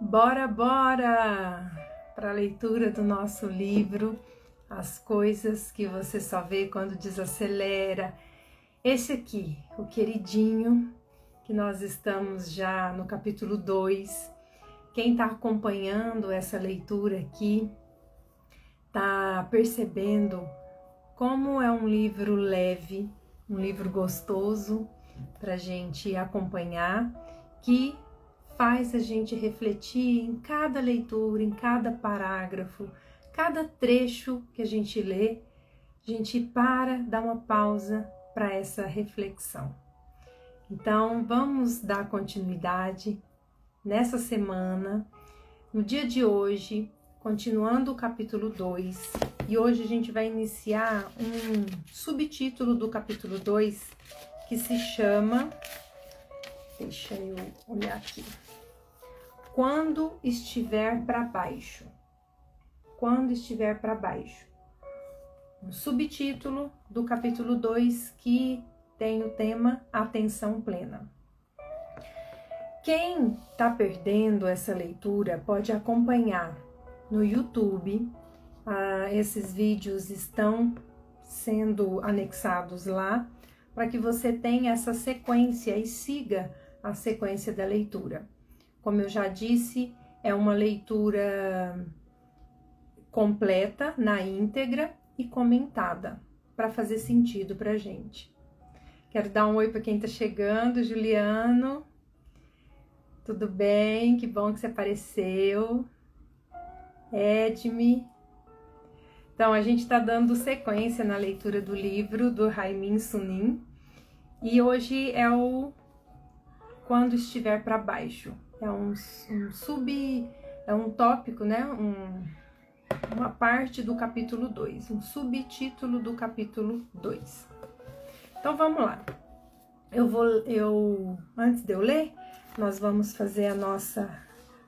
Bora para a leitura do nosso livro, As Coisas que Você Só Vê Quando Desacelera. Esse aqui, o queridinho, que nós estamos já no capítulo 2. Quem está acompanhando essa leitura aqui está percebendo como é um livro leve, um livro gostoso para a gente acompanhar, que faz a gente refletir em cada leitura, em cada parágrafo, cada trecho que a gente lê, a gente dá uma pausa para essa reflexão. Então, vamos dar continuidade nessa semana, no dia de hoje, continuando o capítulo 2, e hoje a gente vai iniciar um subtítulo do capítulo 2 que se chama, deixa eu olhar aqui, Quando Estiver para Baixo. Quando Estiver para Baixo. Um subtítulo do capítulo 2 que tem o tema Atenção Plena. Quem está perdendo essa leitura pode acompanhar no YouTube. Esses vídeos estão sendo anexados lá para que você tenha essa sequência e siga a sequência da leitura. Como eu já disse, é uma leitura completa, na íntegra e comentada, para fazer sentido para a gente. Quero dar um oi para quem está chegando, Juliano. Tudo bem? Que bom que você apareceu. Edme. Então, a gente está dando sequência na leitura do livro do Haemin Sunim. E hoje é o Quando Estiver para Baixo. É um tópico, né? Uma parte do capítulo 2, um subtítulo do capítulo 2. Então vamos lá. Antes de eu ler, nós vamos fazer a nossa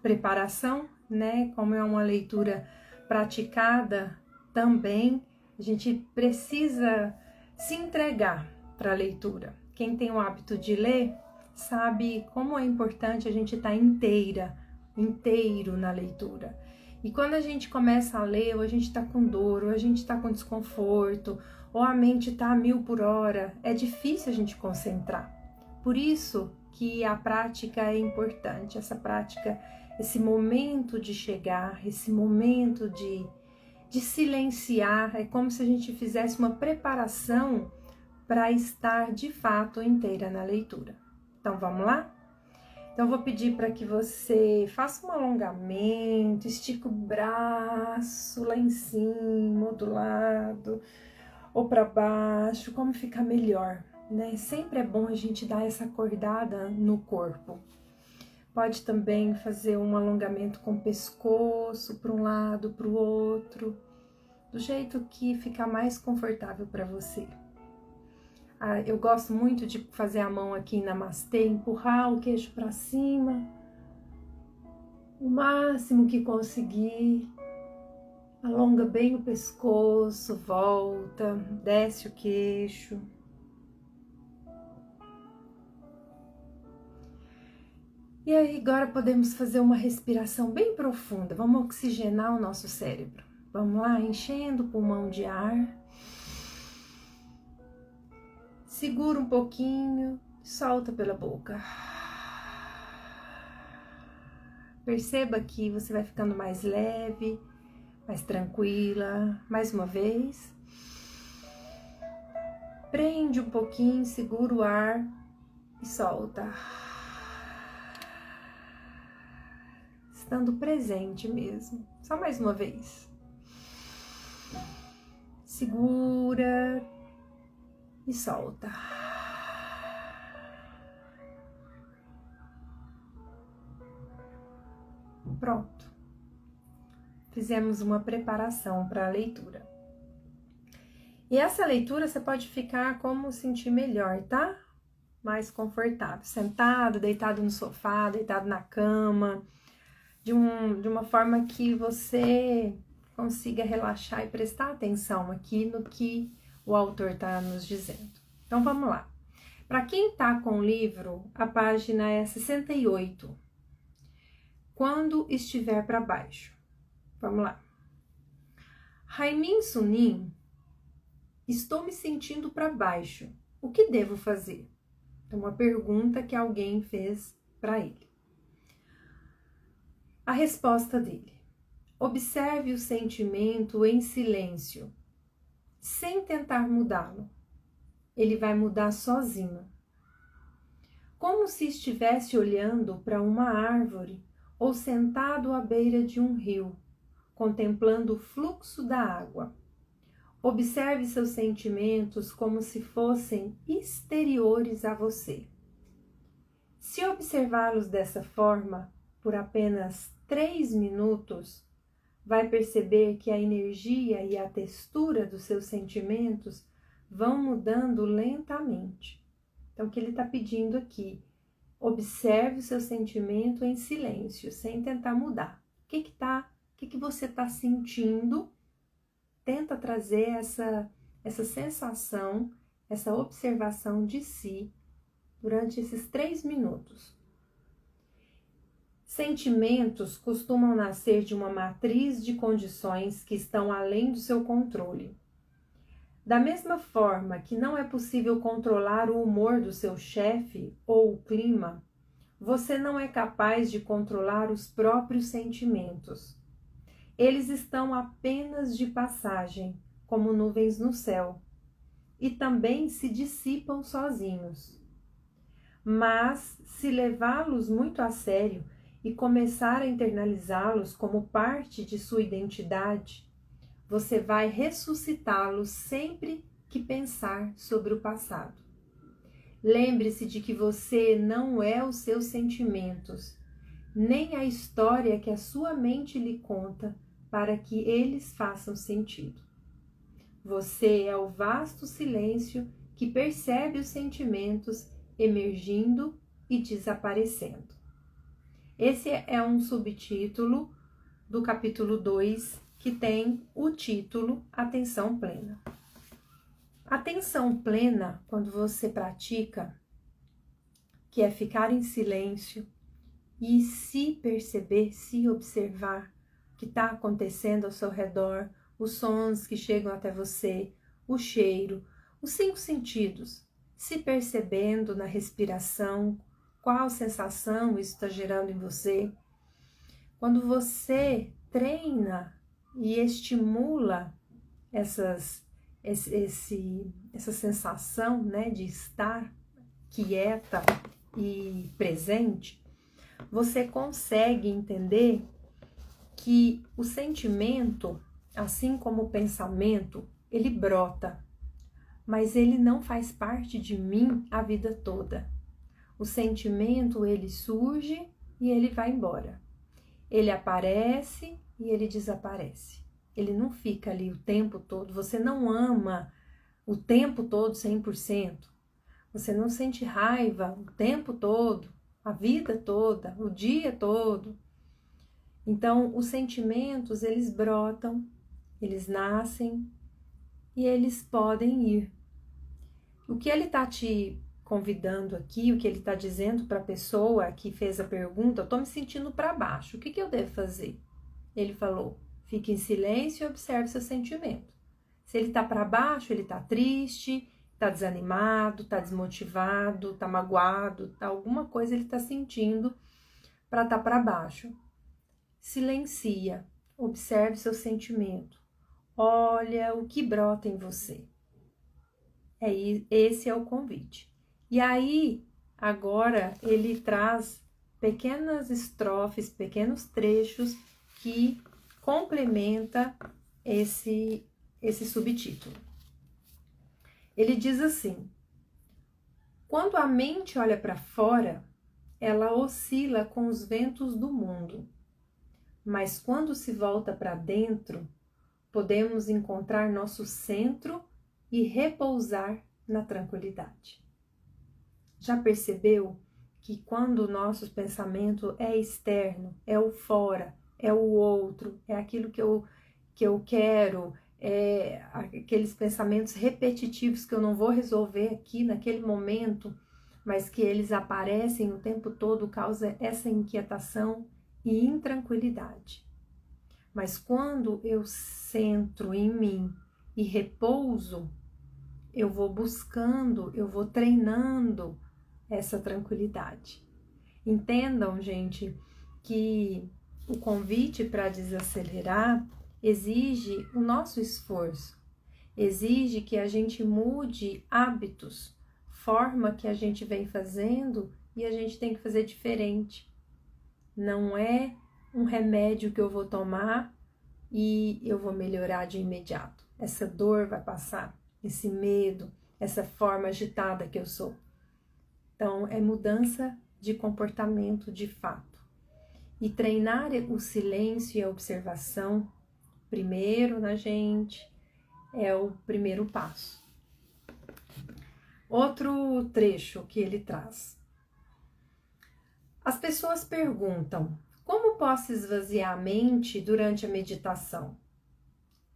preparação, né? Como é uma leitura praticada também, a gente precisa se entregar para a leitura. Quem tem o hábito de ler sabe como é importante a gente estar inteiro na leitura. E quando a gente começa a ler, ou a gente está com dor, ou a gente está com desconforto, ou a mente está a 1000 por hora, é difícil a gente concentrar. Por isso que a prática é importante, essa prática, esse momento de chegar, esse momento de silenciar, é como se a gente fizesse uma preparação para estar de fato inteira na leitura. Então vamos lá? Então, eu vou pedir para que você faça um alongamento, estique o braço lá em cima, ou do lado, ou para baixo, como fica melhor, né? Sempre é bom a gente dar essa acordada no corpo. Pode também fazer um alongamento com o pescoço, para um lado, para o outro, do jeito que ficar mais confortável para você. Eu gosto muito de fazer a mão aqui em Namastê, empurrar o queixo para cima, o máximo que conseguir. Alonga bem o pescoço, volta, desce o queixo. E aí agora podemos fazer uma respiração bem profunda. Vamos oxigenar o nosso cérebro. Vamos lá, enchendo o pulmão de ar. Segura um pouquinho, solta pela boca. Perceba que você vai ficando mais leve, mais tranquila. Mais uma vez. Prende um pouquinho, segura o ar e solta. Estando presente mesmo. Só mais uma vez. Segura e solta. Pronto. Fizemos uma preparação para a leitura. E essa leitura você pode ficar como sentir melhor, tá? Mais confortável. Sentado, deitado no sofá, deitado na cama. De uma forma que você consiga relaxar e prestar atenção aqui no que o autor está nos dizendo. Então, vamos lá. Para quem está com o livro, a página é 68. quando estiver para baixo. Vamos lá. Haimin Sunim, estou me sentindo para baixo. O que devo fazer? É uma pergunta que alguém fez para ele. A resposta dele: observe o sentimento em silêncio, sem tentar mudá-lo. Ele vai mudar sozinho. Como se estivesse olhando para uma árvore ou sentado à beira de um rio, contemplando o fluxo da água. Observe seus sentimentos como se fossem exteriores a você. Se observá-los dessa forma por apenas 3 minutos, vai perceber que a energia e a textura dos seus sentimentos vão mudando lentamente. Então, o que ele está pedindo aqui? Observe o seu sentimento em silêncio, sem tentar mudar. O que você está sentindo? Tenta trazer essa sensação, essa observação de si durante esses 3 minutos. Sentimentos costumam nascer de uma matriz de condições que estão além do seu controle. Da mesma forma que não é possível controlar o humor do seu chefe ou o clima, você não é capaz de controlar os próprios sentimentos. Eles estão apenas de passagem, como nuvens no céu, e também se dissipam sozinhos. Mas, se levá-los muito a sério e começar a internalizá-los como parte de sua identidade, você vai ressuscitá-los sempre que pensar sobre o passado. Lembre-se de que você não é os seus sentimentos, nem a história que a sua mente lhe conta para que eles façam sentido. Você é o vasto silêncio que percebe os sentimentos emergindo e desaparecendo. Esse é um subtítulo do capítulo 2, que tem o título Atenção Plena. Atenção plena, quando você pratica, que é ficar em silêncio e se perceber, se observar o que está acontecendo ao seu redor, os sons que chegam até você, o cheiro, os 5 sentidos, se percebendo na respiração, qual sensação isso está gerando em você. Quando você treina e estimula essa sensação, né, de estar quieta e presente, você consegue entender que o sentimento, assim como o pensamento, ele brota, mas ele não faz parte de mim a vida toda. O sentimento, ele surge e ele vai embora. Ele aparece e ele desaparece. Ele não fica ali o tempo todo. Você não ama o tempo todo 100%. Você não sente raiva o tempo todo, a vida toda, o dia todo. Então, os sentimentos, eles brotam, eles nascem e eles podem ir. O que ele está te convidando aqui, o que ele está dizendo para a pessoa que fez a pergunta: eu estou me sentindo para baixo, o que eu devo fazer? Ele falou: fique em silêncio e observe seu sentimento. Se ele está para baixo, ele está triste, está desanimado, está desmotivado, está magoado, alguma coisa ele está sentindo para estar para baixo. Silencia, observe seu sentimento, olha o que brota em você. Esse é o convite. E aí, agora, ele traz pequenas estrofes, pequenos trechos que complementa esse subtítulo. Ele diz assim: quando a mente olha para fora, ela oscila com os ventos do mundo. Mas quando se volta para dentro, podemos encontrar nosso centro e repousar na tranquilidade. Já percebeu que quando o nosso pensamento é externo, é o fora, é o outro, é aquilo que eu quero, é aqueles pensamentos repetitivos que eu não vou resolver aqui naquele momento, mas que eles aparecem o tempo todo, causa essa inquietação, e intranquilidade. Mas quando eu centro em mim e repouso, eu vou buscando, eu vou treinando essa tranquilidade. Entendam, gente, que o convite para desacelerar exige o nosso esforço, exige que a gente mude hábitos, forma que a gente vem fazendo e a gente tem que fazer diferente. Não é um remédio que eu vou tomar e eu vou melhorar de imediato. Essa dor vai passar, esse medo, essa forma agitada que eu sou. Então, é mudança de comportamento de fato. E treinar o silêncio e a observação, primeiro na gente, é o primeiro passo. Outro trecho que ele traz. As pessoas perguntam: como posso esvaziar a mente durante a meditação?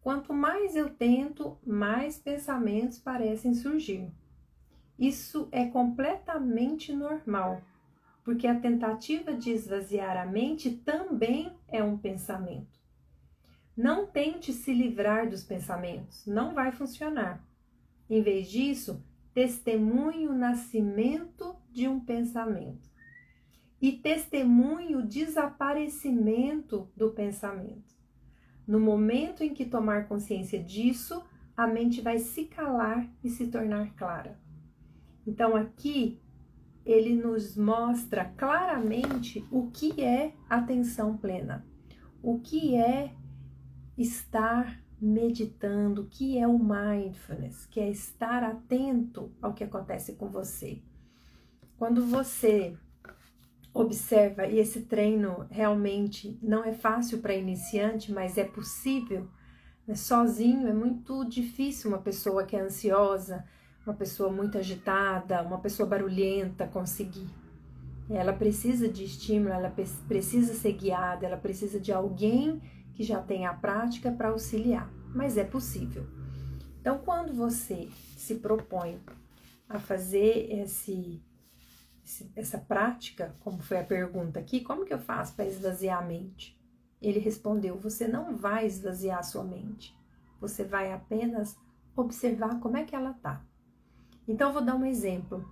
Quanto mais eu tento, mais pensamentos parecem surgir. Isso é completamente normal, porque a tentativa de esvaziar a mente também é um pensamento. Não tente se livrar dos pensamentos, não vai funcionar. Em vez disso, testemunhe o nascimento de um pensamento e testemunhe o desaparecimento do pensamento. No momento em que tomar consciência disso, a mente vai se calar e se tornar clara. Então aqui ele nos mostra claramente o que é atenção plena, o que é estar meditando, o que é o mindfulness, que é estar atento ao que acontece com você. Quando você observa, e esse treino realmente não é fácil para iniciante, mas é possível, né? Sozinho é muito difícil uma pessoa que é ansiosa, uma pessoa muito agitada, uma pessoa barulhenta conseguir. Ela precisa de estímulo, ela precisa ser guiada, ela precisa de alguém que já tenha a prática para auxiliar, mas é possível. Então, quando você se propõe a fazer essa prática, como foi a pergunta aqui, como que eu faço para esvaziar a mente? Ele respondeu: você não vai esvaziar a sua mente, você vai apenas observar como é que ela está. Então, eu vou dar um exemplo.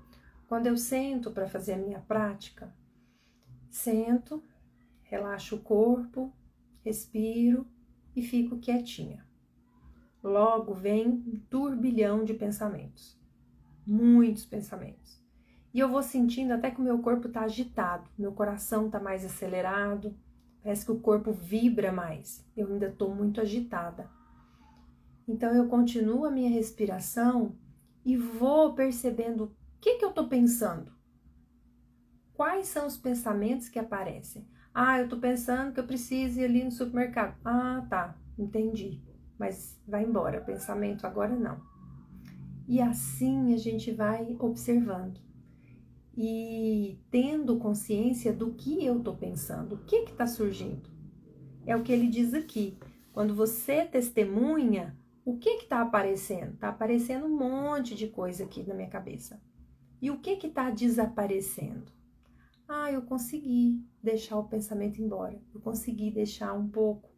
Quando eu sento para fazer a minha prática, sento, relaxo o corpo, respiro e fico quietinha. Logo vem um turbilhão de pensamentos, muitos pensamentos. E eu vou sentindo até que o meu corpo está agitado, meu coração está mais acelerado, parece que o corpo vibra mais. Eu ainda estou muito agitada. Então eu continuo a minha respiração e vou percebendo o que eu estou pensando. Quais são os pensamentos que aparecem? Ah, eu estou pensando que eu preciso ir ali no supermercado. Ah, tá, entendi. Mas vai embora, pensamento agora não. E assim a gente vai observando. E tendo consciência do que eu estou pensando, o que está surgindo. É o que ele diz aqui. Quando você testemunha, o que está aparecendo? Está aparecendo um monte de coisa aqui na minha cabeça. E o que está desaparecendo? Ah, eu consegui deixar o pensamento embora. Eu consegui deixar um pouco.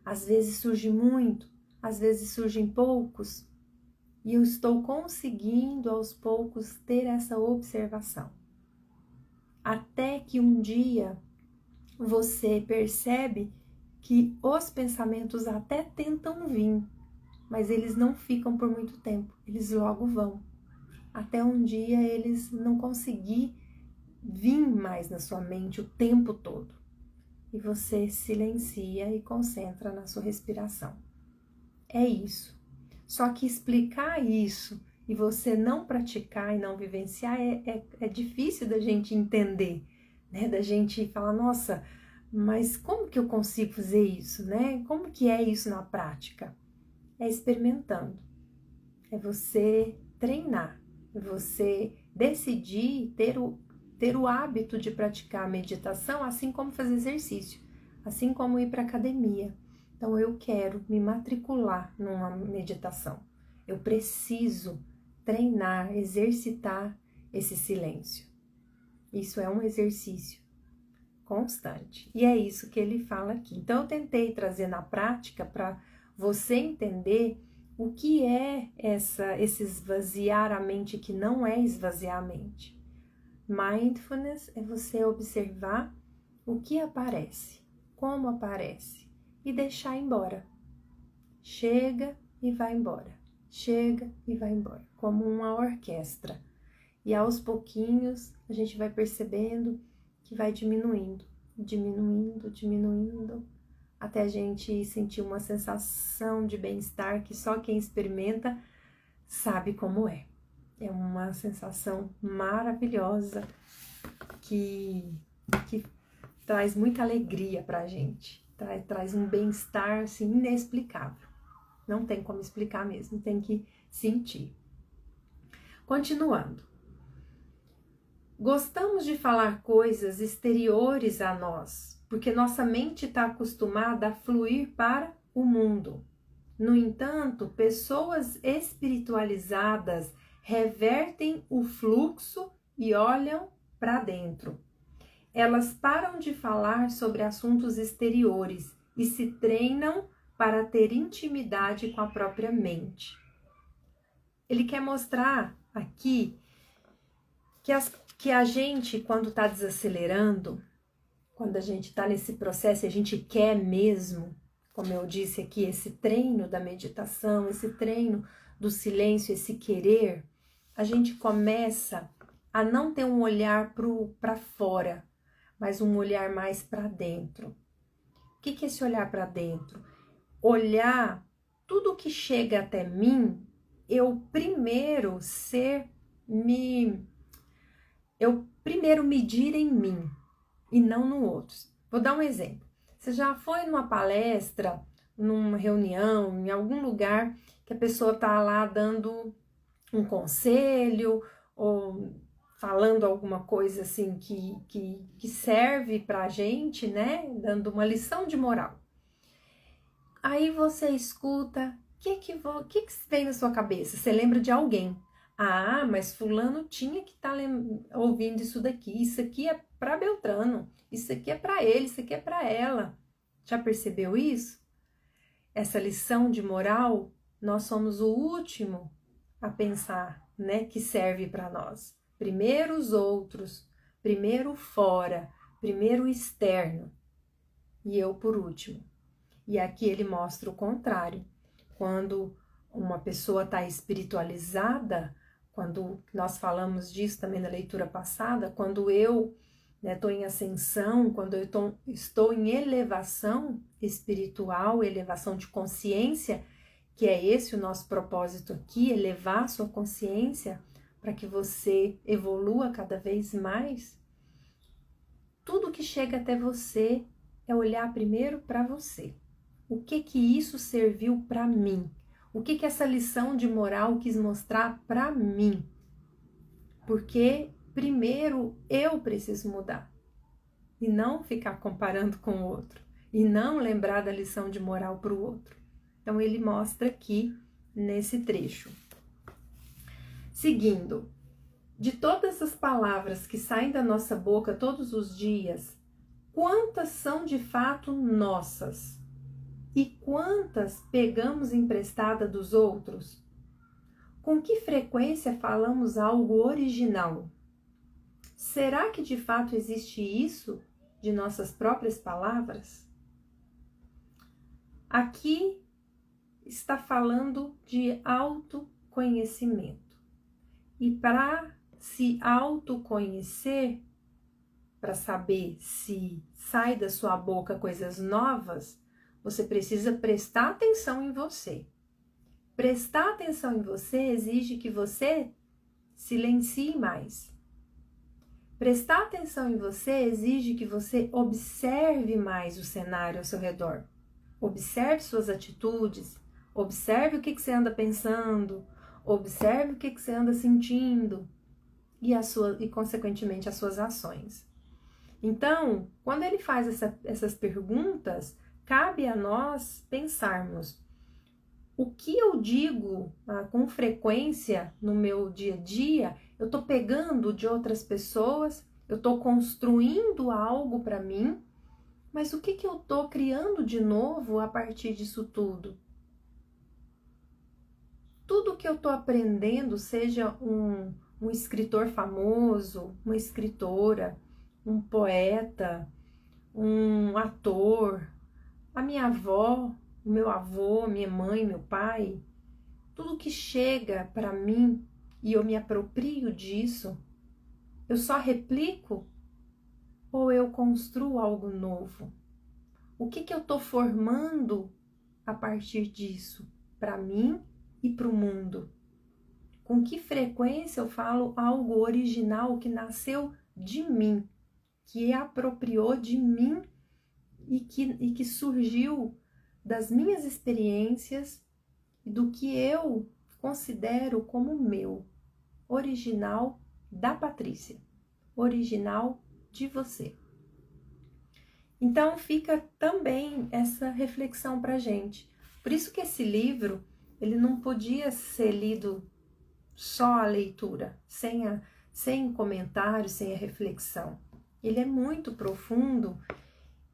Às vezes surge muito, às vezes surgem poucos. E eu estou conseguindo aos poucos ter essa observação. Até que um dia você percebe que os pensamentos até tentam vir, mas eles não ficam por muito tempo, eles logo vão. Até um dia eles não conseguir vir mais na sua mente o tempo todo. E você silencia e concentra na sua respiração. É isso. Só que explicar isso e você não praticar e não vivenciar é difícil da gente entender, né? Da gente falar, nossa, mas como que eu consigo fazer isso, né? Como que é isso na prática? É experimentando. É você treinar. É você decidir ter o hábito de praticar a meditação, assim como fazer exercício, assim como ir para a academia. Então, eu quero me matricular numa meditação. Eu preciso treinar, exercitar esse silêncio. Isso é um exercício. constante. E é isso que ele fala aqui. Então, eu tentei trazer na prática para você entender o que é esse esvaziar a mente, que não é esvaziar a mente. Mindfulness é você observar o que aparece, como aparece, e deixar embora. Chega e vai embora. Chega e vai embora. Como uma orquestra. E aos pouquinhos a gente vai percebendo que vai diminuindo, diminuindo, diminuindo, até a gente sentir uma sensação de bem-estar que só quem experimenta sabe como é. É uma sensação maravilhosa que traz muita alegria pra gente, traz um bem-estar assim, inexplicável. Não tem como explicar mesmo, tem que sentir. Continuando. Gostamos de falar coisas exteriores a nós, porque nossa mente está acostumada a fluir para o mundo. No entanto, pessoas espiritualizadas revertem o fluxo e olham para dentro. Elas param de falar sobre assuntos exteriores e se treinam para ter intimidade com a própria mente. Ele quer mostrar aqui que a gente, quando está desacelerando, quando a gente está nesse processo e a gente quer mesmo, como eu disse aqui, esse treino da meditação, esse treino do silêncio, esse querer, a gente começa a não ter um olhar para fora, mas um olhar mais para dentro. O que é esse olhar para dentro? Olhar tudo que chega até mim, eu primeiro medir em mim e não no outro. Vou dar um exemplo. Você já foi numa palestra, numa reunião, em algum lugar que a pessoa está lá dando um conselho ou falando alguma coisa assim que serve pra gente, né? Dando uma lição de moral. Aí você escuta, o que vem na sua cabeça? Você lembra de alguém. Ah, mas fulano tinha que estar ouvindo isso daqui. Isso aqui é para Beltrano. Isso aqui é para ele, isso aqui é para ela. Já percebeu isso? Essa lição de moral, nós somos o último a pensar, né, que serve para nós. Primeiro os outros, primeiro fora, primeiro o externo. E eu por último. E aqui ele mostra o contrário. Quando uma pessoa está espiritualizada, quando nós falamos disso também na leitura passada, quando eu estou em ascensão, quando eu estou em elevação espiritual, elevação de consciência, que é esse o nosso propósito aqui, elevar sua consciência para que você evolua cada vez mais, tudo que chega até você é olhar primeiro para você. O que isso serviu para mim? O que essa lição de moral quis mostrar para mim? Porque primeiro eu preciso mudar e não ficar comparando com o outro e não lembrar da lição de moral para o outro. Então ele mostra aqui nesse trecho. Seguindo, de todas as palavras que saem da nossa boca todos os dias, quantas são de fato nossas? E quantas pegamos emprestada dos outros? Com que frequência falamos algo original? Será que de fato existe isso de nossas próprias palavras? Aqui está falando de autoconhecimento. E para se autoconhecer, para saber se sai da sua boca coisas novas, você precisa prestar atenção em você. Prestar atenção em você exige que você silencie mais. Prestar atenção em você exige que você observe mais o cenário ao seu redor. Observe suas atitudes, observe o que você anda pensando, observe o que você anda sentindo e consequentemente, as suas ações. Então, quando ele faz essas perguntas, cabe a nós pensarmos o que eu digo com frequência no meu dia a dia, eu estou pegando de outras pessoas Eu estou construindo algo para mim, mas o que eu estou criando de novo a partir disso tudo? Tudo que eu estou aprendendo, seja um escritor famoso, uma escritora, um poeta, um ator, a minha avó, o meu avô, minha mãe, meu pai, tudo que chega para mim e eu me aproprio disso, eu só replico ou eu construo algo novo? O que eu estou formando a partir disso para mim e para o mundo? Com que frequência eu falo algo original que nasceu de mim, que apropriou de mim e que surgiu das minhas experiências e do que eu considero como meu, original da Patrícia, original de você. Então fica também essa reflexão para a gente. Por isso que esse livro, ele não podia ser lido só a leitura, sem comentário, sem a reflexão. Ele é muito profundo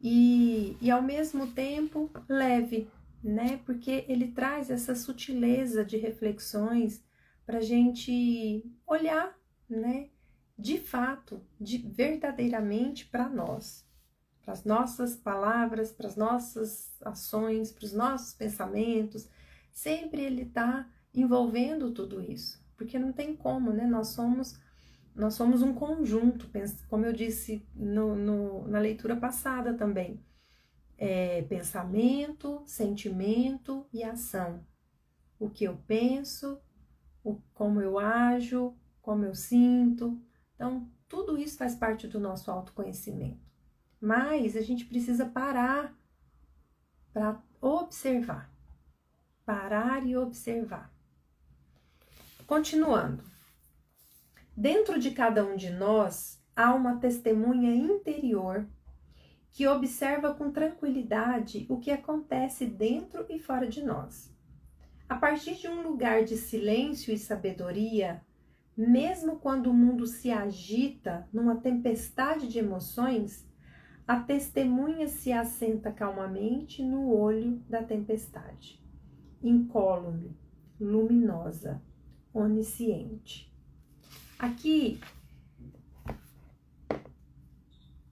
e ao mesmo tempo leve, né? Porque ele traz essa sutileza de reflexões para a gente olhar, né? De fato, verdadeiramente para nós, para as nossas palavras, para as nossas ações, para os nossos pensamentos. Sempre ele está envolvendo tudo isso, porque não tem como, né? Nós somos um conjunto, como eu disse na leitura passada também. Pensamento, sentimento e ação. O que eu penso, como eu ajo, como eu sinto. Então, tudo isso faz parte do nosso autoconhecimento. Mas a gente precisa parar para observar. Parar e observar. Continuando. Dentro de cada um de nós há uma testemunha interior que observa com tranquilidade o que acontece dentro e fora de nós. A partir de um lugar de silêncio e sabedoria, mesmo quando o mundo se agita numa tempestade de emoções, a testemunha se assenta calmamente no olho da tempestade, incólume, luminosa, onisciente. Aqui,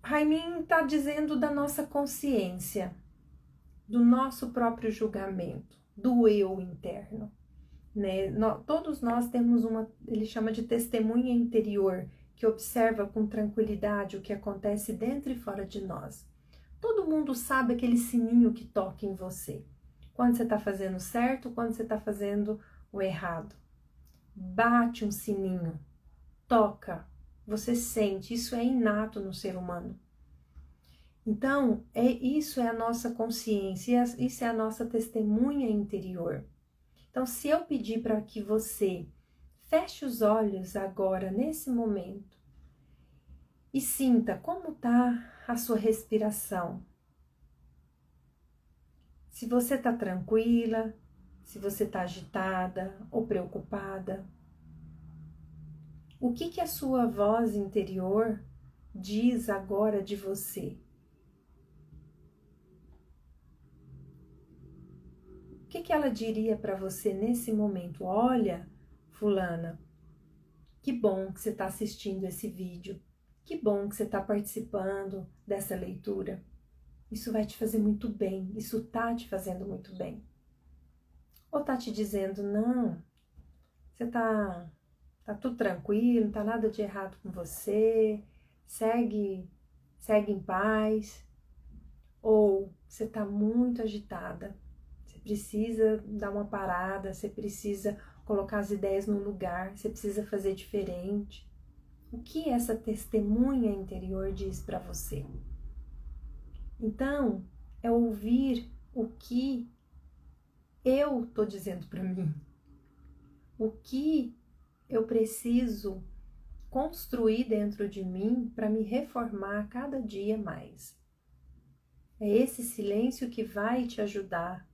Raimin está dizendo da nossa consciência, do nosso próprio julgamento, do eu interno, né? Todos nós temos ele chama de testemunha interior, que observa com tranquilidade o que acontece dentro e fora de nós. Todo mundo sabe aquele sininho que toca em você, quando você está fazendo certo, quando você está fazendo o errado. Bate um sininho, toca, você sente, isso é inato no ser humano. Então, isso é a nossa consciência, isso é a nossa testemunha interior. Então, se eu pedir para que você feche os olhos agora, nesse momento, e sinta como está a sua respiração. Se você está tranquila, se você está agitada ou preocupada. O que a sua voz interior diz agora de você? O que ela diria para você nesse momento? Olha, fulana, que bom que você está assistindo esse vídeo. Que bom que você está participando dessa leitura. Isso vai te fazer muito bem. Isso está te fazendo muito bem. Ou está te dizendo, não, você está tudo tranquilo, não está nada de errado com você, segue em paz. Ou você está muito agitada, você precisa dar uma parada, você precisa colocar as ideias no lugar, você precisa fazer diferente. O que essa testemunha interior diz para você? Então, é ouvir o que eu estou dizendo para mim. O que eu preciso construir dentro de mim para me reformar cada dia mais. É esse silêncio que vai te ajudar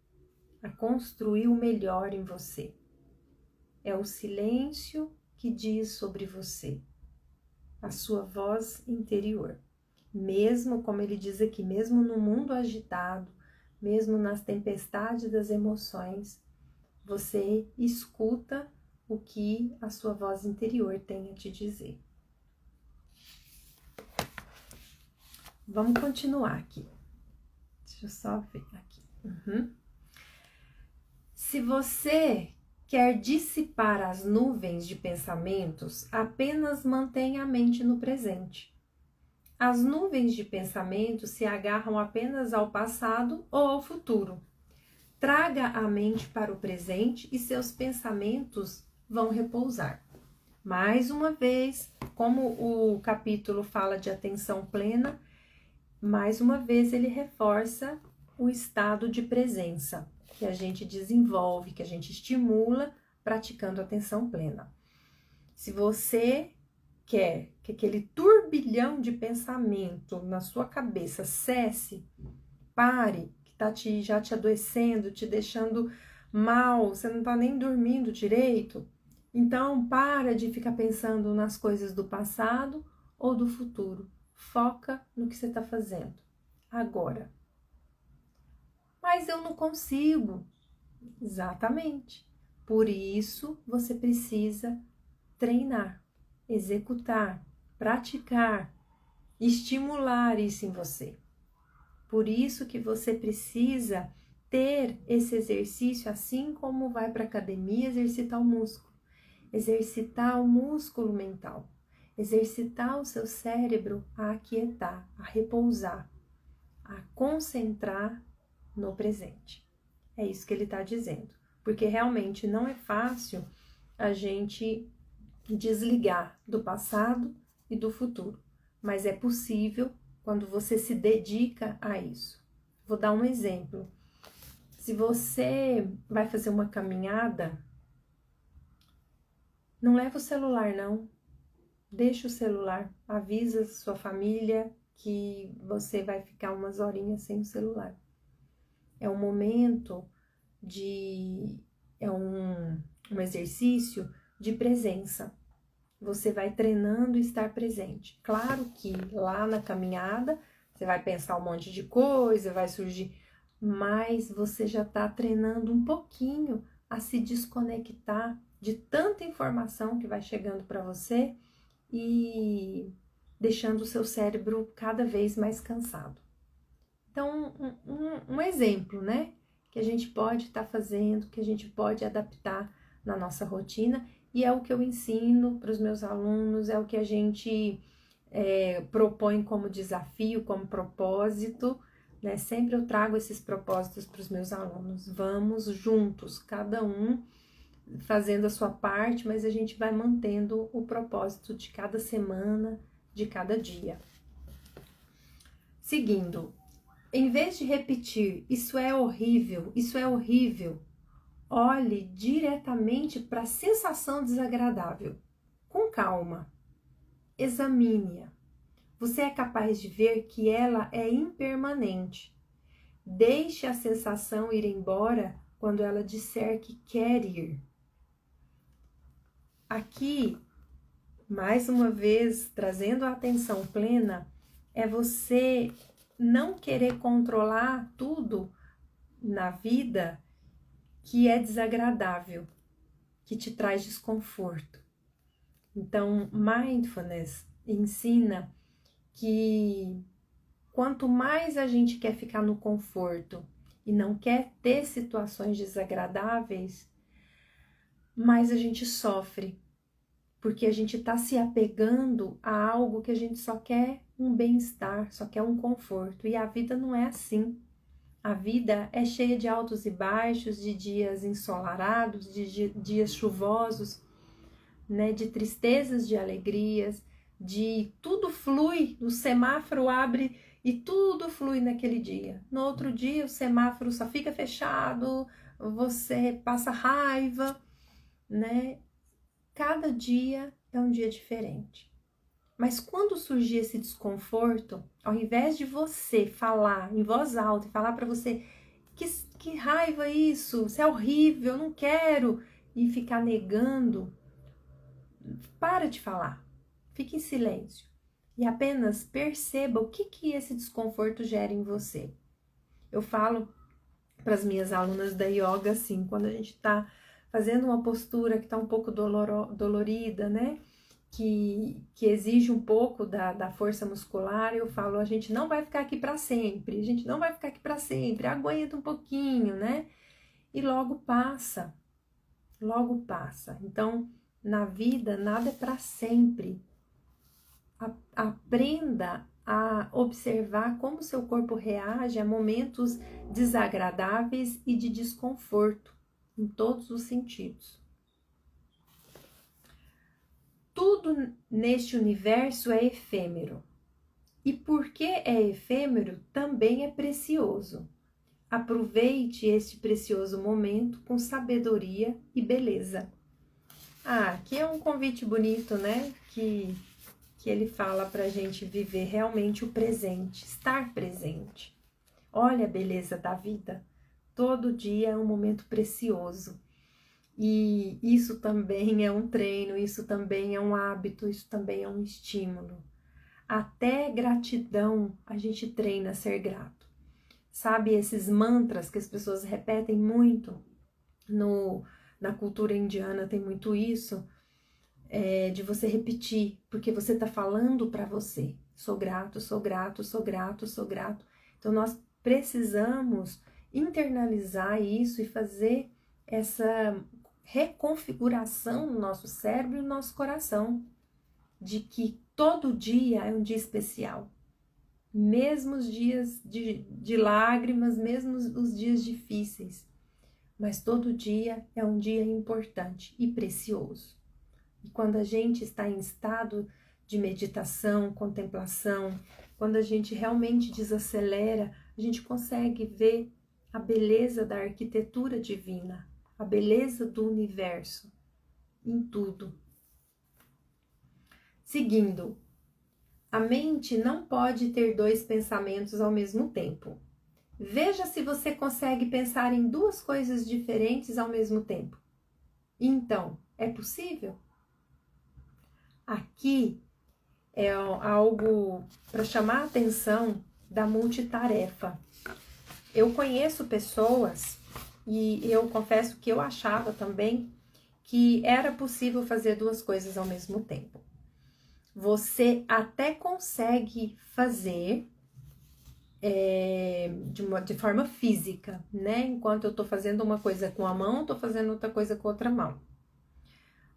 a construir o melhor em você. É o silêncio que diz sobre você. a sua voz interior. Mesmo, como ele diz aqui, mesmo no mundo agitado, mesmo nas tempestades das emoções, você escuta o que a sua voz interior tem a te dizer. Vamos continuar aqui. Deixa eu só ver aqui. Se você quer dissipar as nuvens de pensamentos, apenas mantenha a mente no presente. As nuvens de pensamentos se agarram apenas ao passado ou ao futuro. Traga a mente para o presente e seus pensamentos vão repousar. Mais uma vez, como o capítulo fala de atenção plena, mais uma vez ele reforça o estado de presença que a gente desenvolve, que a gente estimula praticando atenção plena. Se você quer que aquele turbilhão de pensamento na sua cabeça cesse, pare, que está já te adoecendo, te deixando mal, você não está nem dormindo direito, então para de ficar pensando nas coisas do passado ou do futuro. Foca no que você está fazendo agora. Mas eu não consigo. Exatamente. Por isso, você precisa treinar, executar, praticar, estimular isso em você. Por isso que você precisa ter esse exercício, assim como vai para a academia exercitar o músculo. Exercitar o músculo mental. Exercitar o seu cérebro a aquietar, a repousar, a concentrar no presente. É isso que ele está dizendo. Porque realmente não é fácil a gente desligar do passado e do futuro. Mas é possível quando você se dedica a isso. Vou dar um exemplo. Se você vai fazer uma caminhada, não leva o celular, não. Deixa o celular. Avisa sua família que você vai ficar umas horinhas sem o celular. É um momento é um exercício de presença. Você vai treinando estar presente. Claro que lá na caminhada você vai pensar um monte de coisa, vai surgir, mas você já está treinando um pouquinho a se desconectar de tanta informação que vai chegando para você e deixando o seu cérebro cada vez mais cansado. Então, um exemplo, né? Que a gente pode estar fazendo, que a gente pode adaptar na nossa rotina, e é o que eu ensino para os meus alunos, é o que a gente propõe como desafio, como propósito, né? Sempre eu trago esses propósitos para os meus alunos. Vamos juntos, cada um fazendo a sua parte, mas a gente vai mantendo o propósito de cada semana, de cada dia. Seguindo, em vez de repetir, isso é horrível, olhe diretamente para a sensação desagradável, com calma, examine-a. Você é capaz de ver que ela é impermanente. Deixe a sensação ir embora quando ela disser que quer ir. Aqui, mais uma vez, trazendo a atenção plena, é você não querer controlar tudo na vida que é desagradável, que te traz desconforto. Então, mindfulness ensina que quanto mais a gente quer ficar no conforto e não quer ter situações desagradáveis, mais a gente sofre, porque a gente está se apegando a algo que a gente só quer um bem-estar, só quer um conforto. E a vida não é assim. A vida é cheia de altos e baixos, de dias ensolarados, de dias chuvosos, né? De tristezas, de alegrias, de tudo flui, o semáforo abre e tudo flui naquele dia. No outro dia o semáforo só fica fechado, você passa raiva, né? Cada dia é um dia diferente. Mas quando surgir esse desconforto, ao invés de você falar em voz alta e falar para você que raiva isso, isso é horrível, eu não quero, e ficar negando, para de falar. Fique em silêncio e apenas perceba o que esse desconforto gera em você. Eu falo para as minhas alunas da yoga assim, quando a gente está fazendo uma postura que está um pouco dolorida, né? Que exige um pouco da força muscular, eu falo, a gente não vai ficar aqui para sempre, a gente não vai ficar aqui para sempre, aguenta um pouquinho, né? E logo passa, logo passa. Então, na vida, nada é para sempre. Aprenda a observar como seu corpo reage a momentos desagradáveis e de desconforto, em todos os sentidos. Tudo neste universo é efêmero. E porque é efêmero, também é precioso. Aproveite este precioso momento com sabedoria e beleza. Aqui é um convite bonito, né? Que ele fala para a gente viver realmente o presente, estar presente. Olha a beleza da vida. Todo dia é um momento precioso. E isso também é um treino, isso também é um hábito, isso também é um estímulo. Até gratidão a gente treina a ser grato. Sabe esses mantras que as pessoas repetem muito? Na cultura indiana tem muito isso, de você repetir, porque você está falando para você. Sou grato, sou grato, sou grato, sou grato. Então nós precisamos internalizar isso e fazer essa reconfiguração no nosso cérebro e no nosso coração, de que todo dia é um dia especial. Mesmo os dias de lágrimas, mesmo os dias difíceis. Mas todo dia é um dia importante e precioso. E quando a gente está em estado de meditação, contemplação, quando a gente realmente desacelera, a gente consegue ver a beleza da arquitetura divina, a beleza do universo, em tudo. Seguindo, a mente não pode ter dois pensamentos ao mesmo tempo. Veja se você consegue pensar em duas coisas diferentes ao mesmo tempo. Então, é possível? Aqui é algo para chamar a atenção da multitarefa. Eu conheço pessoas, e eu confesso que eu achava também, que era possível fazer duas coisas ao mesmo tempo. Você até consegue fazer de forma física, né? Enquanto eu estou fazendo uma coisa com a mão, estou fazendo outra coisa com a outra mão.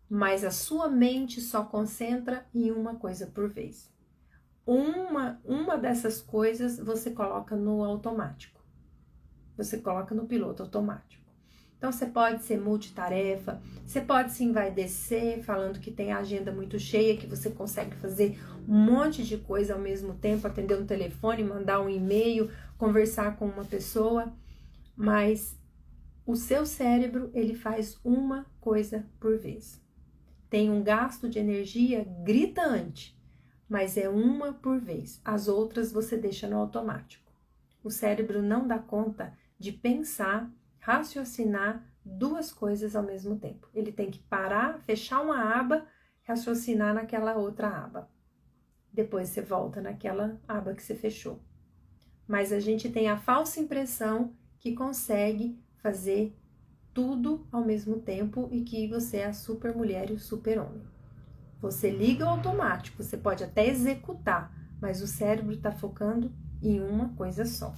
Mas a sua mente só concentra em uma coisa por vez. Uma dessas coisas você coloca no automático. Você coloca no piloto automático. Então, você pode ser multitarefa, você pode se envaidecer falando que tem a agenda muito cheia, que você consegue fazer um monte de coisa ao mesmo tempo, atender um telefone, mandar um e-mail, conversar com uma pessoa, mas o seu cérebro, ele faz uma coisa por vez. Tem um gasto de energia gritante, mas é uma por vez. As outras você deixa no automático. O cérebro não dá conta de pensar, raciocinar duas coisas ao mesmo tempo. Ele tem que parar, fechar uma aba, raciocinar naquela outra aba. Depois você volta naquela aba que você fechou. Mas a gente tem a falsa impressão que consegue fazer tudo ao mesmo tempo e que você é a super mulher e o super homem. Você liga o automático, você pode até executar, mas o cérebro está focando em uma coisa só.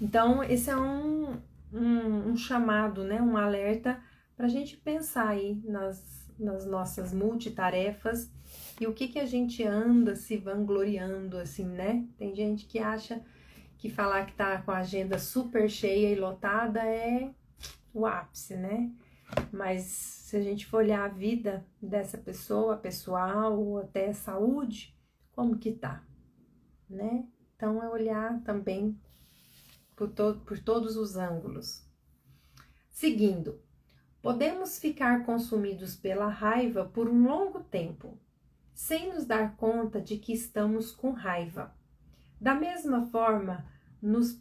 Então, esse é um chamado, né? Um alerta para a gente pensar aí nas nossas multitarefas e o que a gente anda se vangloriando, assim, né? Tem gente que acha que falar que tá com a agenda super cheia e lotada é o ápice, né? Mas se a gente for olhar a vida dessa pessoa, pessoal ou até saúde, como que tá, né? Então, é olhar também por todos os ângulos. Seguindo, podemos ficar consumidos pela raiva por um longo tempo, sem nos dar conta de que estamos com raiva. Da mesma forma, nos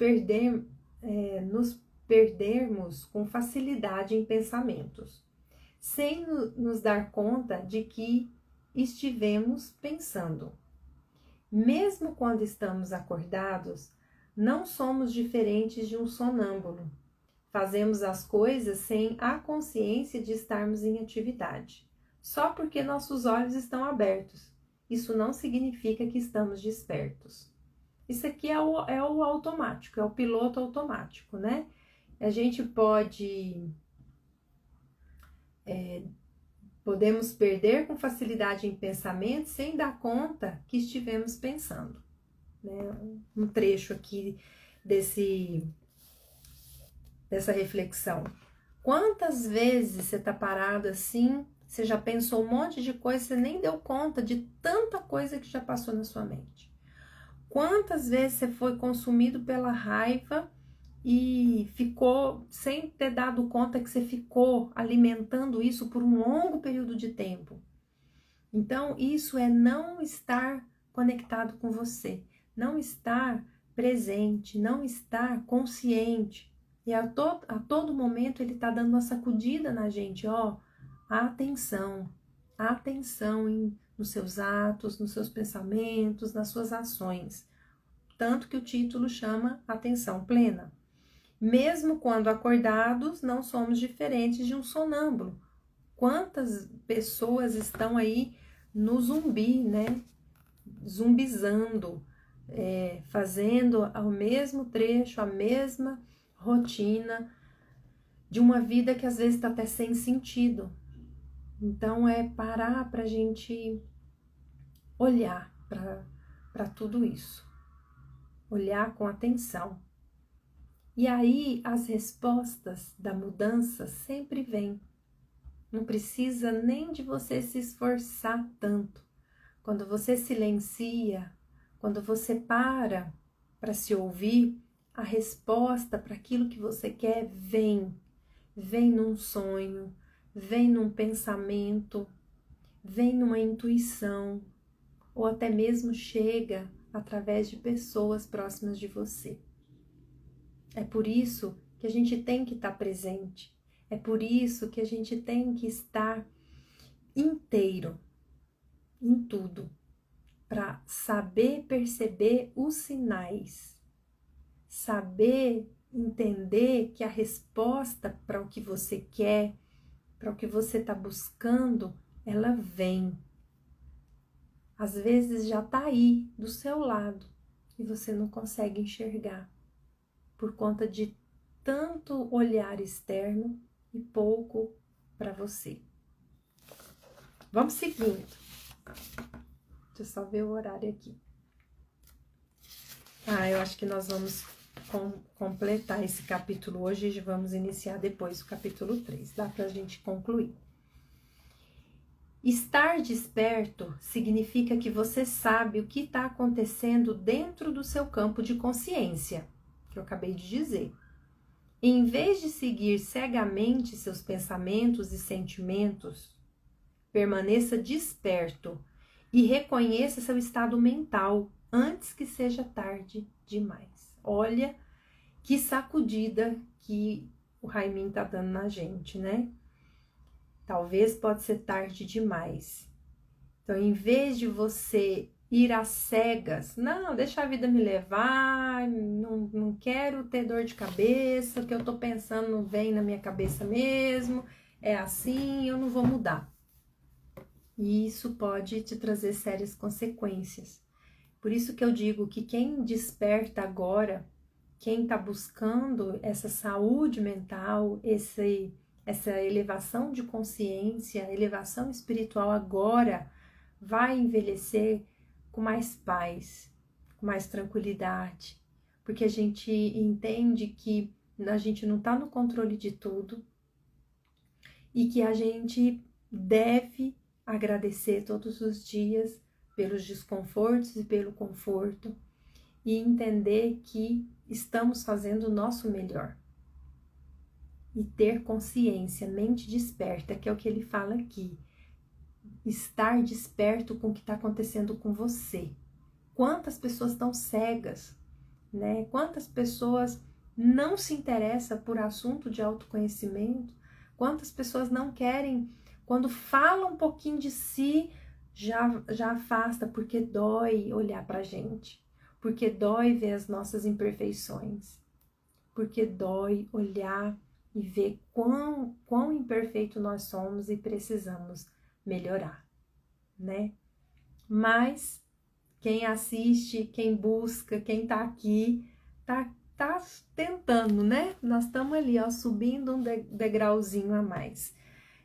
perdermos com facilidade em pensamentos, sem nos dar conta de que estivemos pensando. Mesmo quando estamos acordados, não somos diferentes de um sonâmbulo. Fazemos as coisas sem a consciência de estarmos em atividade, só porque nossos olhos estão abertos. Isso não significa que estamos despertos. Isso aqui é o automático, é o piloto automático, né? A gente podemos perder com facilidade em pensamentos sem dar conta que estivemos pensando, né? Um trecho aqui dessa reflexão. Quantas vezes você está parado assim, você já pensou um monte de coisa, você nem deu conta de tanta coisa que já passou na sua mente. Quantas vezes você foi consumido pela raiva e ficou sem ter dado conta que você ficou alimentando isso por um longo período de tempo. Então, isso é não estar conectado com você, não estar presente, não estar consciente. E a todo momento ele está dando uma sacudida na gente, ó, atenção nos seus atos, nos seus pensamentos, nas suas ações. Tanto que o título chama Atenção Plena. Mesmo quando acordados, não somos diferentes de um sonâmbulo. Quantas pessoas estão aí no zumbi, né? Zumbizando, fazendo o mesmo trecho, a mesma rotina de uma vida que às vezes está até sem sentido. Então, é parar para a gente olhar para tudo isso. Olhar com atenção. E aí as respostas da mudança sempre vêm. Não precisa nem de você se esforçar tanto. Quando você silencia, quando você para se ouvir, a resposta para aquilo que você quer vem. Vem num sonho, vem num pensamento, vem numa intuição, ou até mesmo chega através de pessoas próximas de você. É por isso que a gente tem que estar presente. É por isso que a gente tem que estar inteiro em tudo, para saber perceber os sinais, saber entender que a resposta para o que você quer, para o que você está buscando, ela vem. Às vezes já está aí, do seu lado, e você não consegue enxergar, por conta de tanto olhar externo e pouco para você. Vamos seguindo. Deixa eu só ver o horário aqui. Eu acho que nós vamos completar esse capítulo hoje e vamos iniciar depois o capítulo 3. Dá para a gente concluir. Estar desperto significa que você sabe o que está acontecendo dentro do seu campo de consciência, que eu acabei de dizer. Em vez de seguir cegamente seus pensamentos e sentimentos, permaneça desperto e reconheça seu estado mental antes que seja tarde demais. Olha que sacudida que o Raimin está dando na gente, né? Talvez pode ser tarde demais. Então, em vez de você ir às cegas, não, deixa a vida me levar, não quero ter dor de cabeça, o que eu estou pensando não vem na minha cabeça mesmo, é assim, eu não vou mudar. E isso pode te trazer sérias consequências. Por isso que eu digo que quem desperta agora, quem está buscando essa saúde mental, essa elevação de consciência, elevação espiritual agora, vai envelhecer com mais paz, com mais tranquilidade, porque a gente entende que a gente não está no controle de tudo e que a gente deve agradecer todos os dias pelos desconfortos e pelo conforto e entender que estamos fazendo o nosso melhor. E ter consciência, mente desperta, que é o que ele fala aqui. Estar desperto com o que está acontecendo com você. Quantas pessoas estão cegas, né? Quantas pessoas não se interessam por assunto de autoconhecimento? Quantas pessoas não querem, quando falam um pouquinho de si, já afasta, porque dói olhar pra gente, porque dói ver as nossas imperfeições, porque dói olhar e ver quão imperfeito nós somos e precisamos melhorar, né? Mas quem assiste, quem busca, quem tá aqui, tá tentando, né? Nós estamos ali, ó, subindo um degrauzinho a mais.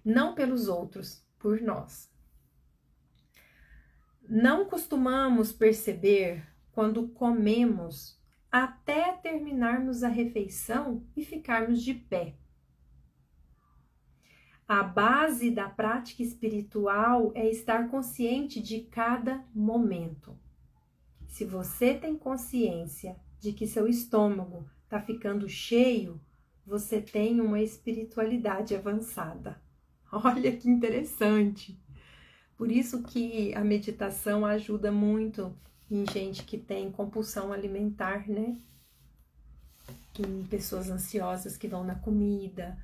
Não pelos outros, por nós. Não costumamos perceber quando comemos até terminarmos a refeição e ficarmos de pé. A base da prática espiritual é estar consciente de cada momento. Se você tem consciência de que seu estômago está ficando cheio, você tem uma espiritualidade avançada. Olha que interessante! Por isso que a meditação ajuda muito em gente que tem compulsão alimentar, né? Em pessoas ansiosas que vão na comida,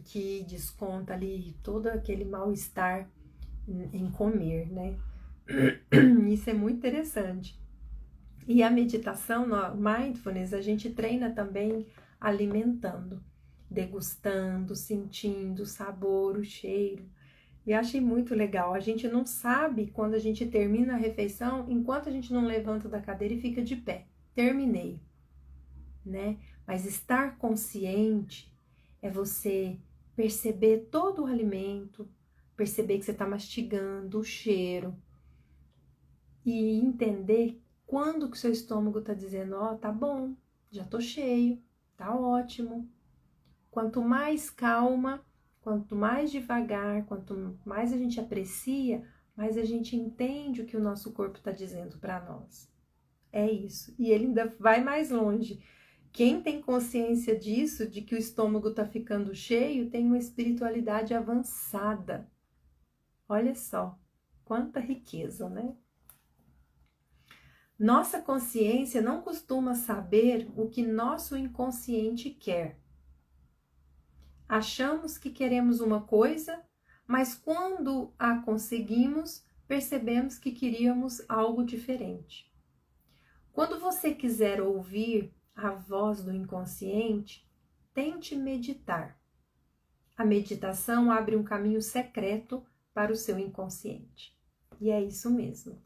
que desconta ali todo aquele mal-estar em comer, né? Isso é muito interessante. E a meditação, no mindfulness, a gente treina também alimentando, degustando, sentindo o sabor, o cheiro. E achei muito legal. A gente não sabe quando a gente termina a refeição, enquanto a gente não levanta da cadeira e fica de pé. Terminei, né? Mas estar consciente é você perceber todo o alimento, perceber que você está mastigando o cheiro e entender quando que o seu estômago está dizendo, ó, tá bom, já tô cheio, tá ótimo. Quanto mais calma, quanto mais devagar, quanto mais a gente aprecia, mais a gente entende o que o nosso corpo está dizendo para nós. É isso. E ele ainda vai mais longe. Quem tem consciência disso, de que o estômago está ficando cheio, tem uma espiritualidade avançada. Olha só, quanta riqueza, né? Nossa consciência não costuma saber o que nosso inconsciente quer. Achamos que queremos uma coisa, mas quando a conseguimos, percebemos que queríamos algo diferente. Quando você quiser ouvir a voz do inconsciente, tente meditar. A meditação abre um caminho secreto para o seu inconsciente. E é isso mesmo.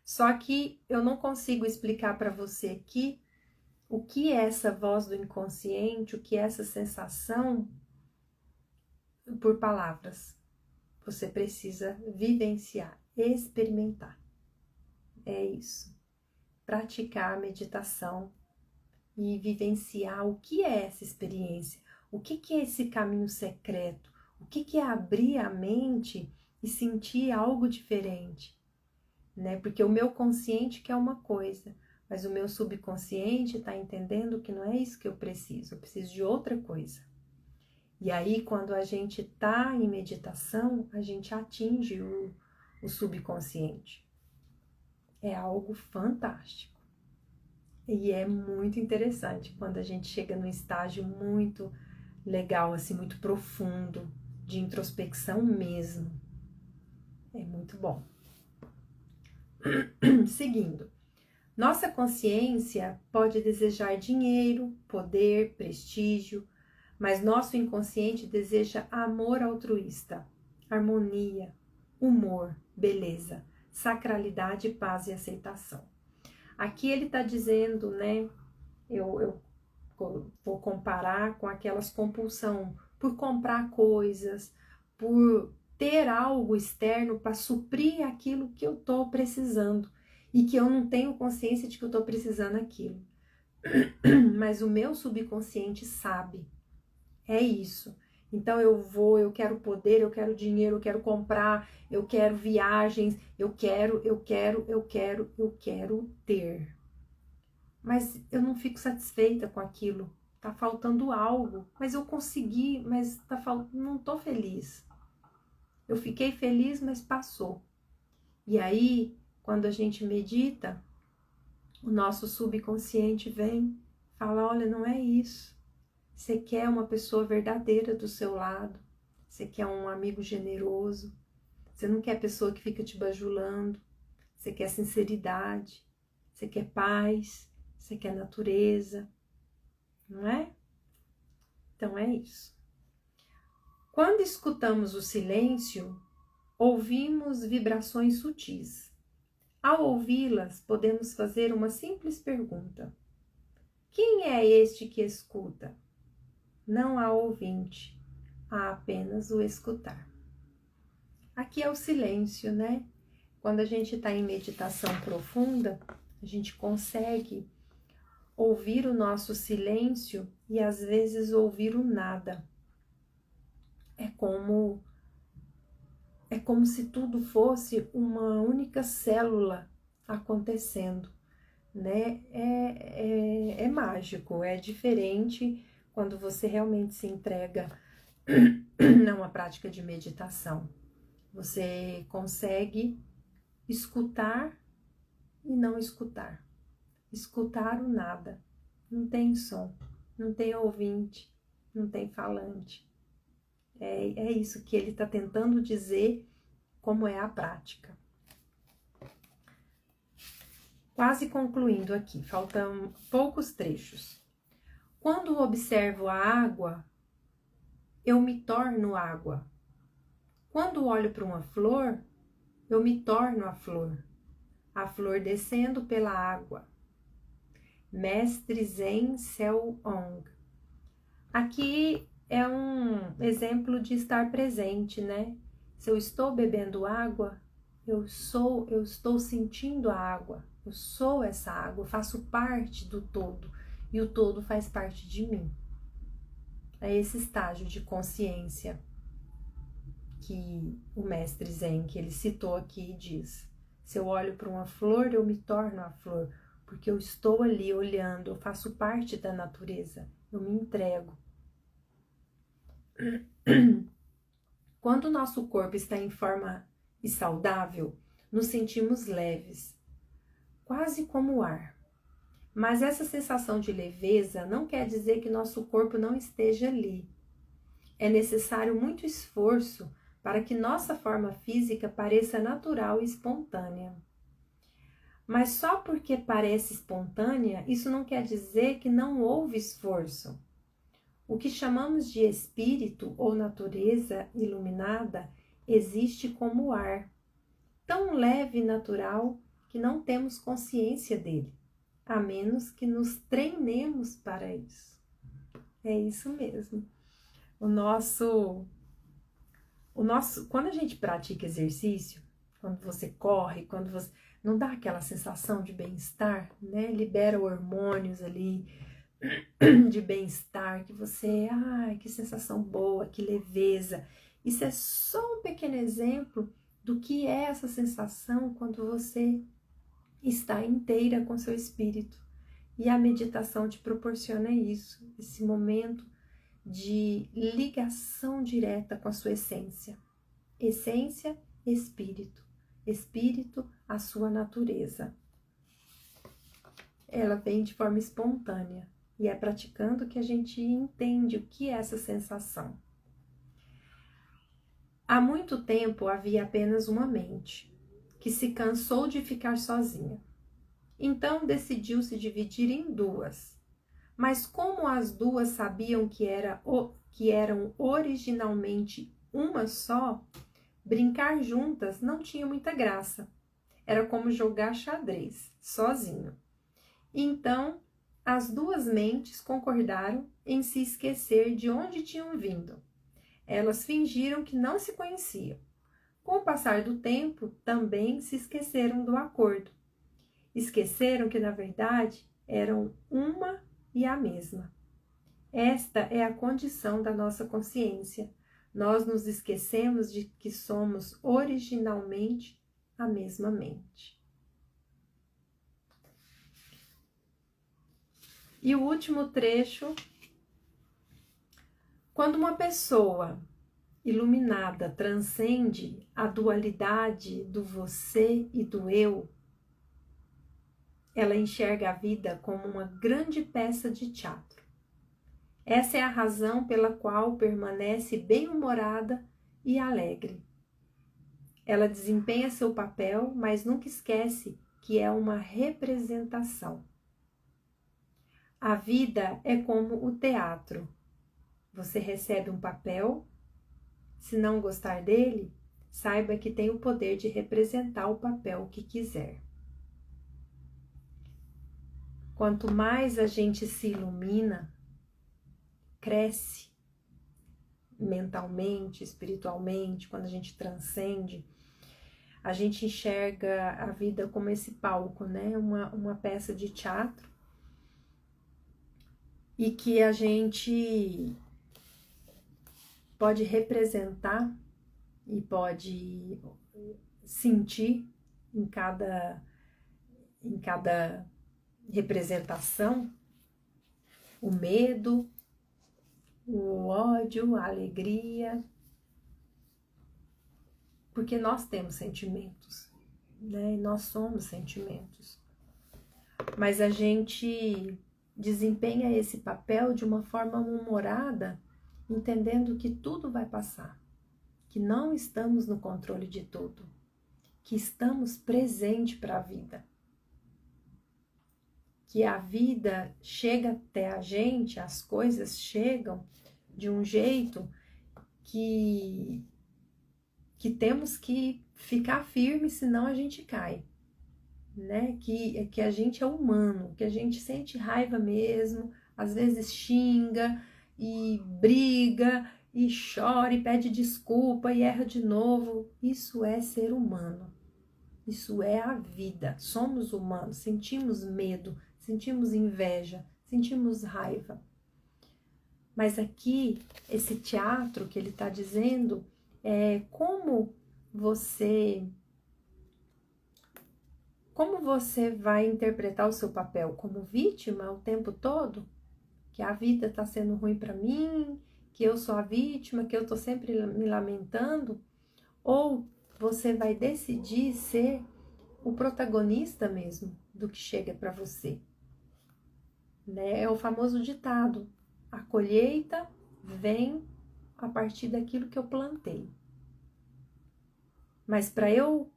Só que eu não consigo explicar para você aqui o que é essa voz do inconsciente, o que é essa sensação por palavras. Você precisa vivenciar, experimentar. É isso. Praticar a meditação e vivenciar o que é essa experiência, o que é esse caminho secreto, o que é abrir a mente e sentir algo diferente, né? Porque o meu consciente quer uma coisa, mas o meu subconsciente está entendendo que não é isso que eu preciso de outra coisa. E aí, quando a gente está em meditação, a gente atinge o subconsciente. É algo fantástico. E é muito interessante quando a gente chega num estágio muito legal, assim, muito profundo, de introspecção mesmo. É muito bom. Seguindo. Nossa consciência pode desejar dinheiro, poder, prestígio, mas nosso inconsciente deseja amor altruísta, harmonia, humor, beleza, sacralidade, paz e aceitação. Aqui ele está dizendo, né? Eu vou comparar com aquelas compulsão por comprar coisas, por ter algo externo para suprir aquilo que eu estou precisando e que eu não tenho consciência de que eu estou precisando aquilo. Mas o meu subconsciente sabe. É isso. Então eu quero poder, eu quero dinheiro, eu quero comprar, eu quero viagens, eu quero ter. Mas eu não fico satisfeita com aquilo. Tá faltando algo, mas eu consegui, mas não tô feliz. Eu fiquei feliz, mas passou. E aí, quando a gente medita, o nosso subconsciente vem, fala, olha, não é isso. Você quer uma pessoa verdadeira do seu lado. Você quer um amigo generoso. Você não quer pessoa que fica te bajulando. Você quer sinceridade. Você quer paz. Você quer natureza. Não é? Então é isso. Quando escutamos o silêncio, ouvimos vibrações sutis. Ao ouvi-las, podemos fazer uma simples pergunta: quem é este que escuta? Não há ouvinte, há apenas o escutar. Aqui é o silêncio, né? Quando a gente está em meditação profunda, a gente consegue ouvir o nosso silêncio e às vezes ouvir o nada. É como se tudo fosse uma única célula acontecendo, né? É mágico, é diferente quando você realmente se entrega a uma prática de meditação. Você consegue escutar e não escutar. Escutar o nada. Não tem som, não tem ouvinte, não tem falante. É isso que ele está tentando dizer, como é a prática. Quase concluindo aqui, faltam poucos trechos. Quando observo a água, eu me torno água. Quando olho para uma flor, eu me torno a flor descendo pela água. Mestre Zen Seong. Aqui é um exemplo de estar presente, né? Se eu estou bebendo água, eu estou sentindo a água, eu sou essa água, eu faço parte do todo e o todo faz parte de mim. É esse estágio de consciência que o mestre Zen, que ele citou aqui, diz: se eu olho para uma flor, eu me torno a flor, porque eu estou ali olhando, eu faço parte da natureza, eu me entrego. Quando o nosso corpo está em forma e saudável, nos sentimos leves, quase como o ar. Mas essa sensação de leveza não quer dizer que nosso corpo não esteja ali. É necessário muito esforço para que nossa forma física pareça natural e espontânea. Mas só porque parece espontânea, isso não quer dizer que não houve esforço. O que chamamos de espírito ou natureza iluminada existe como ar, tão leve e natural que não temos consciência dele, a menos que nos treinemos para isso. É isso mesmo. Quando a gente pratica exercício, quando você corre, quando você não dá aquela sensação de bem-estar, né? Libera hormônios ali de bem-estar, que você, que sensação boa, que leveza. Isso é só um pequeno exemplo do que é essa sensação quando você está inteira com seu espírito. E a meditação te proporciona isso, esse momento de ligação direta com a sua essência. Essência, espírito. Espírito, a sua natureza. Ela vem de forma espontânea. E é praticando que a gente entende o que é essa sensação. Há muito tempo havia apenas uma mente, que se cansou de ficar sozinha. Então decidiu se dividir em duas. Mas como as duas sabiam que eram originalmente uma só, brincar juntas não tinha muita graça. Era como jogar xadrez, sozinho. Então, as duas mentes concordaram em se esquecer de onde tinham vindo. Elas fingiram que não se conheciam. Com o passar do tempo, também se esqueceram do acordo. Esqueceram que, na verdade, eram uma e a mesma. Esta é a condição da nossa consciência. Nós nos esquecemos de que somos originalmente a mesma mente. E o último trecho: quando uma pessoa iluminada transcende a dualidade do você e do eu, ela enxerga a vida como uma grande peça de teatro. Essa é a razão pela qual permanece bem-humorada e alegre. Ela desempenha seu papel, mas nunca esquece que é uma representação. A vida é como o teatro. Você recebe um papel, se não gostar dele, saiba que tem o poder de representar o papel que quiser. Quanto mais a gente se ilumina, cresce mentalmente, espiritualmente, quando a gente transcende, a gente enxerga a vida como esse palco, né? Uma peça de teatro, e que a gente pode representar e pode sentir em cada representação o medo, o ódio, a alegria, porque nós temos sentimentos, né? Nós somos sentimentos. Mas a gente desempenha esse papel de uma forma humorada, entendendo que tudo vai passar, que não estamos no controle de tudo, que estamos presentes para a vida, que a vida chega até a gente, as coisas chegam de um jeito que temos que ficar firme, senão a gente cai, né? Que a gente é humano, que a gente sente raiva mesmo, às vezes xinga e briga e chora e pede desculpa e erra de novo. Isso é ser humano, isso é a vida. Somos humanos, sentimos medo, sentimos inveja, sentimos raiva. Mas aqui, esse teatro que ele está dizendo é como você vai interpretar o seu papel como vítima o tempo todo? Que a vida está sendo ruim para mim, que eu sou a vítima, que eu estou sempre me lamentando? Ou você vai decidir ser o protagonista mesmo do que chega para você? Né? É o famoso ditado: a colheita vem a partir daquilo que eu plantei. Mas para eu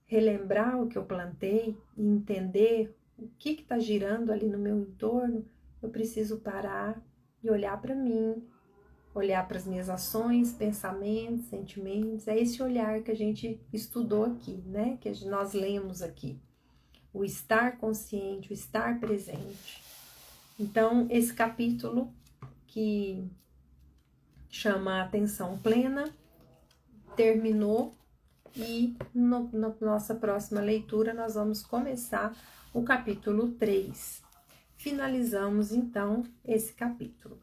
relembrar o que eu plantei e entender o que está girando ali no meu entorno, eu preciso parar e olhar para mim, olhar para as minhas ações, pensamentos, sentimentos. É esse olhar que a gente estudou aqui, né? Que nós lemos aqui. O estar consciente, o estar presente. Então, esse capítulo que chama a atenção plena terminou, e na nossa próxima leitura nós vamos começar o capítulo 3. Finalizamos então esse capítulo.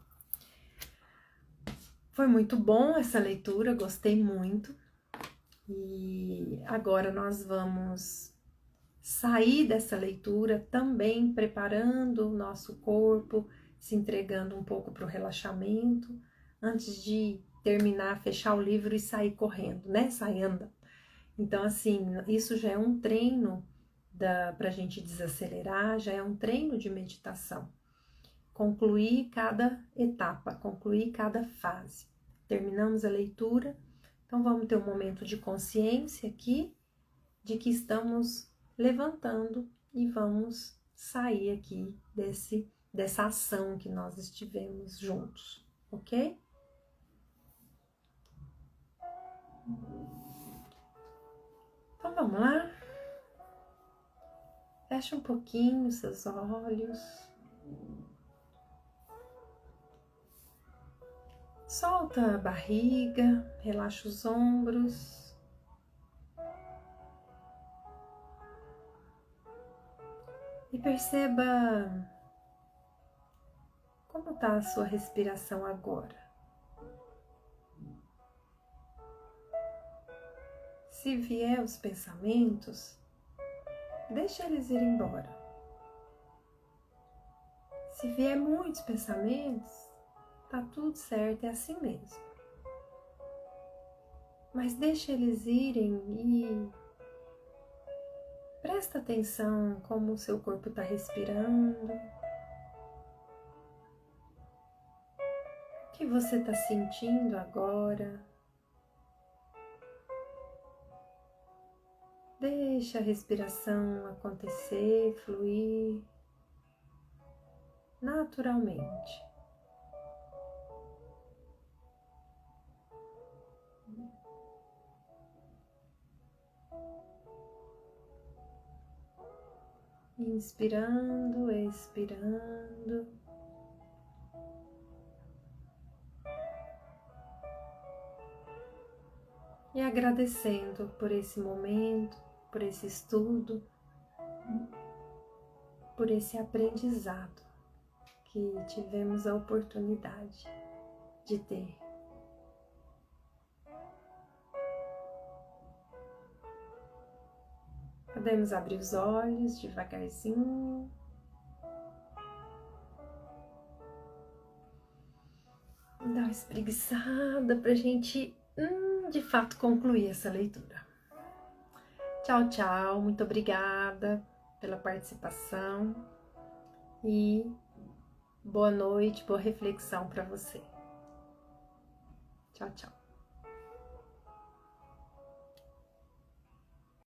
Foi muito bom essa leitura, gostei muito. E agora nós vamos sair dessa leitura também preparando o nosso corpo, se entregando um pouco para o relaxamento, antes de terminar, fechar o livro e sair correndo, né? Sair andando. Então, assim, isso já é um treino para a gente desacelerar, já é um treino de meditação. Concluir cada etapa, concluir cada fase. Terminamos a leitura, então vamos ter um momento de consciência aqui, de que estamos levantando e vamos sair aqui dessa ação que nós estivemos juntos, ok? Então vamos lá? Fecha um pouquinho seus olhos. Solta a barriga, relaxa os ombros. E perceba como está a sua respiração agora. Se vier os pensamentos, deixa eles ir embora. Se vier muitos pensamentos, tá tudo certo, é assim mesmo. Mas deixa eles irem e presta atenção como o seu corpo está respirando. O que você está sentindo agora? Deixa a respiração acontecer, fluir naturalmente. Inspirando, expirando. E agradecendo por esse momento, por esse estudo, por esse aprendizado que tivemos a oportunidade de ter. Podemos abrir os olhos devagarzinho. Dar uma espreguiçada pra gente, de fato, concluir essa leitura. Tchau, tchau. Muito obrigada pela participação e boa noite, boa reflexão para você. Tchau, tchau.